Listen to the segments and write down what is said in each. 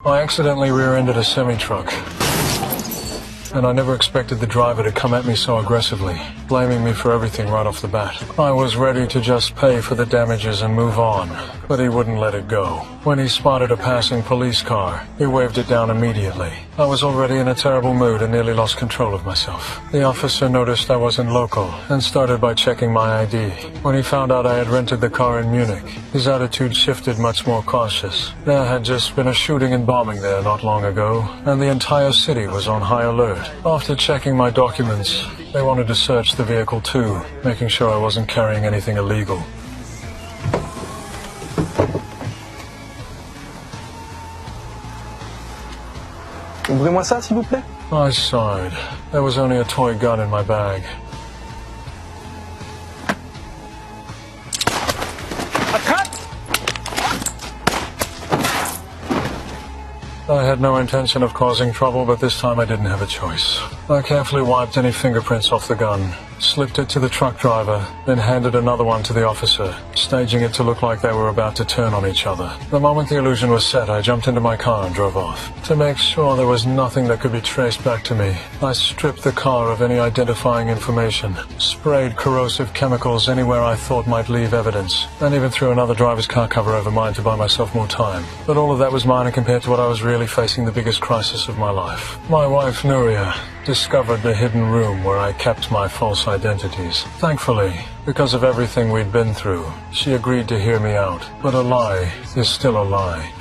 I accidentally rear-ended a semi-truck, and I never expected the driver to come at me so aggressively, blaming me for everything right off the bat. I was ready to just pay for the damages and move on, but he wouldn't let it go. When he spotted a passing police car, he waved it down immediately. I was already in a terrible mood and nearly lost control of myself. The officer noticed I wasn't local and started by checking my ID. When he found out I had rented the car in Munich, his attitude shifted much more cautious. There had just been a shooting and bombing there not long ago, and the entire city was on high alert. After checking my documents, they wanted to search the vehicle too, making sure I wasn't carrying anything illegal. Ouvrez-moi ça, s'il vous plaît. I sighed. There was only a toy gun in my bag. I had no intention of causing trouble, but this time I didn't have a choice. I carefully wiped any fingerprints off the gun, slipped it to the truck driver, then handed another one to the officer, staging it to look like they were about to turn on each other. The moment the illusion was set, I jumped into my car and drove off. To make sure there was nothing that could be traced back to me, I stripped the car of any identifying information, sprayed corrosive chemicals anywhere I thought might leave evidence, and even threw another driver's car cover over mine to buy myself more time. But all of that was minor compared to what I was really facing, the biggest crisis of my life. My wife, Nuria, discovered the hidden room where I kept my false identities. Thankfully, because of everything we'd been through, she agreed to hear me out. But a lie is still a lie.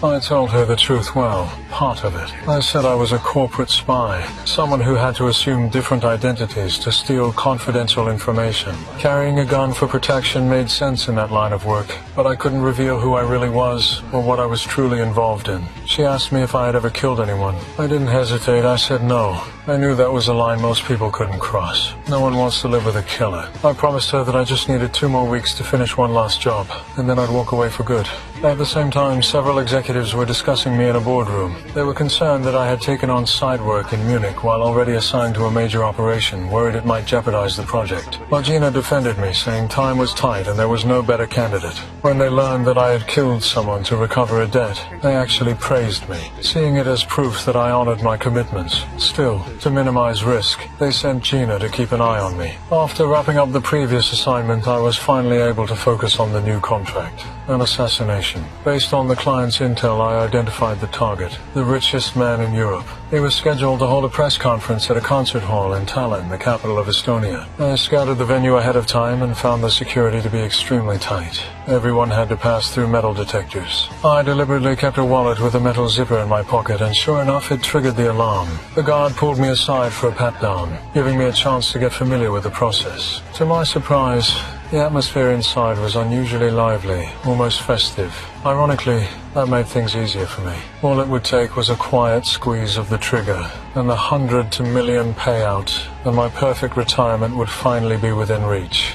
I told her the truth well, part of it. I said I was a corporate spy, someone who had to assume different identities to steal confidential information. Carrying a gun for protection made sense in that line of work, but I couldn't reveal who I really was or what I was truly involved in. She asked me if I had ever killed anyone. I didn't hesitate. I said no. I knew that was a line most people couldn't cross. No one wants to live with a killer. I promised her that I just needed 2 more weeks to finish one last job, and then I'd walk away for good. At the same time, several executives were discussing me in a boardroom. They were concerned that I had taken on side work in Munich while already assigned to a major operation, worried it might jeopardize the project. Margina defended me, saying time was tight and there was no better candidate. When they learned that I had killed someone to recover a debt, they actually praised me, seeing it as proof that I honored my commitments. Still, to minimize risk, they sent Gina to keep an eye on me. After wrapping up the previous assignment, I was finally able to focus on the new contract, an assassination. Based on the client's intel, I identified the target, the richest man in Europe. He was scheduled to hold a press conference at a concert hall in Tallinn, the capital of Estonia. I scouted the venue ahead of time and found the security to be extremely tight. Everyone had to pass through metal detectors. I deliberately kept a wallet with a metal zipper in my pocket, and sure enough, it triggered the alarm. The guard pulled me aside for a pat-down, giving me a chance to get familiar with the process. To my surprise, the atmosphere inside was unusually lively, almost festive. Ironically, that made things easier for me. All it would take was a quiet squeeze of the trigger, and the 100 to million payout, and my perfect retirement would finally be within reach.